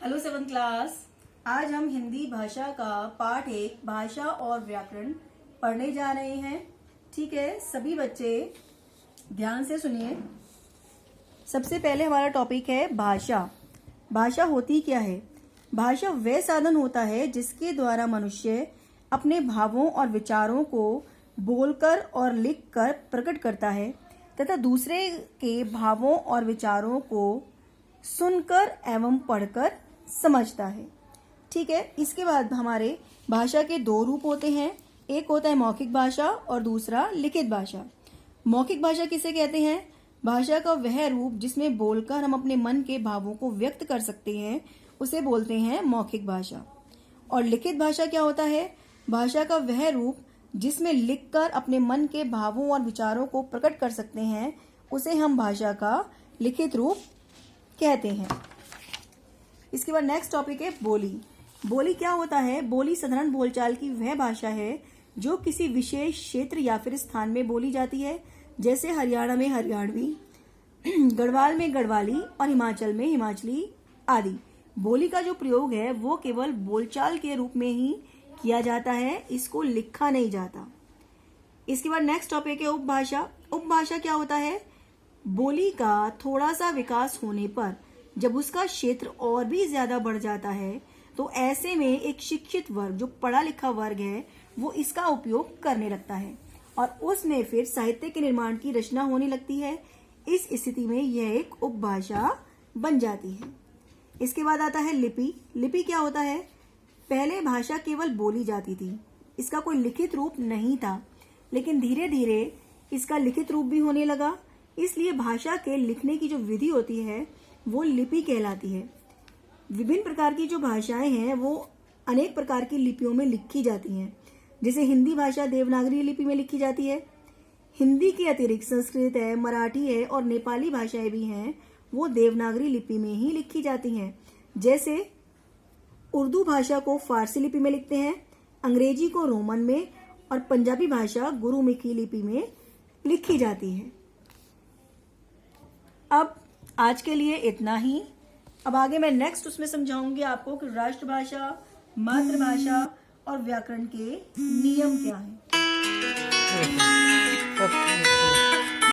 Hello 7th class. आज हम हिंदी भाषा का पाठ 1 भाषा और व्याकरण पढ़ने जा रहे हैं। ठीक है, सभी बच्चे ध्यान से सुनिए। सबसे पहले हमारा टॉपिक है भाषा। भाषा होती क्या है? भाषा वह साधन होता है जिसके द्वारा मनुष्य अपने भावों और विचारों को बोलकर और लिखकर प्रकट करता है तथा दूसरे के भावों और विचारों को सुनकर एवं पढ़कर समझता है। ठीक है, इसके बाद हमारे भाषा के 2 रूप होते हैं। एक होता है मौखिक भाषा और दूसरा लिखित भाषा। मौखिक भाषा किसे कहते हैं? भाषा का वह रूप जिसमें बोलकर हम अपने मन के भावों को व्यक्त कर सकते हैं, उसे बोलते हैं मौखिक भाषा। और लिखित भाषा क्या होता है? भाषा का वह रूप जिसमें लिखकर अपने मन के भावों और विचारों को प्रकट कर सकते हैं, उसे हम भाषा का लिखित रूप कहते हैं। इसके बाद नेक्स्ट टॉपिक है बोली। बोली क्या होता है? बोली साधारण बोलचाल की वह भाषा है जो किसी विशेष क्षेत्र या फिर स्थान में बोली जाती है, जैसे हरियाणा में हरियाणवी, गढ़वाल में गढ़वाली और हिमाचल में हिमाचली आदि। बोली का जो प्रयोग है वो केवल बोलचाल के रूप में ही किया जाता है, इसको लिखा नहीं जाता। इसके बाद नेक्स्ट टॉपिक है उपभाषा। उपभाषा क्या होता है? बोली का थोड़ा सा विकास होने पर जब उसका क्षेत्र और भी ज्यादा बढ़ जाता है तो ऐसे में एक शिक्षित वर्ग, जो पढ़ा लिखा वर्ग है, वो इसका उपयोग करने लगता है और उसमें फिर साहित्य के निर्माण की रचना होने लगती है। इस स्थिति में यह एक उपभाषा बन जाती है। इसके बाद आता है लिपि। लिपि क्या होता है? पहले भाषा केवल बोली जाती थी, इसका कोई लिखित रूप नहीं था, लेकिन धीरे धीरे इसका लिखित रूप भी होने लगा। इसलिए भाषा के लिखने की जो विधि होती है वो लिपि कहलाती है। विभिन्न प्रकार की जो भाषाएं हैं वो अनेक प्रकार की लिपियों में लिखी जाती हैं। जैसे हिंदी भाषा देवनागरी लिपि में लिखी जाती है। हिंदी के अतिरिक्त संस्कृत है, मराठी है और नेपाली भाषाएं भी हैं, वो देवनागरी लिपि में ही लिखी जाती हैं। जैसे उर्दू भाषा को फारसी लिपि में लिखते हैं, अंग्रेजी को रोमन में और पंजाबी भाषा गुरुमुखी लिपि में लिखी जाती है। अब आज के लिए इतना ही। अब आगे मैं नेक्स्ट उसमें समझाऊंगी आपको कि राष्ट्रभाषा, मातृभाषा और व्याकरण के नियम क्या हैं।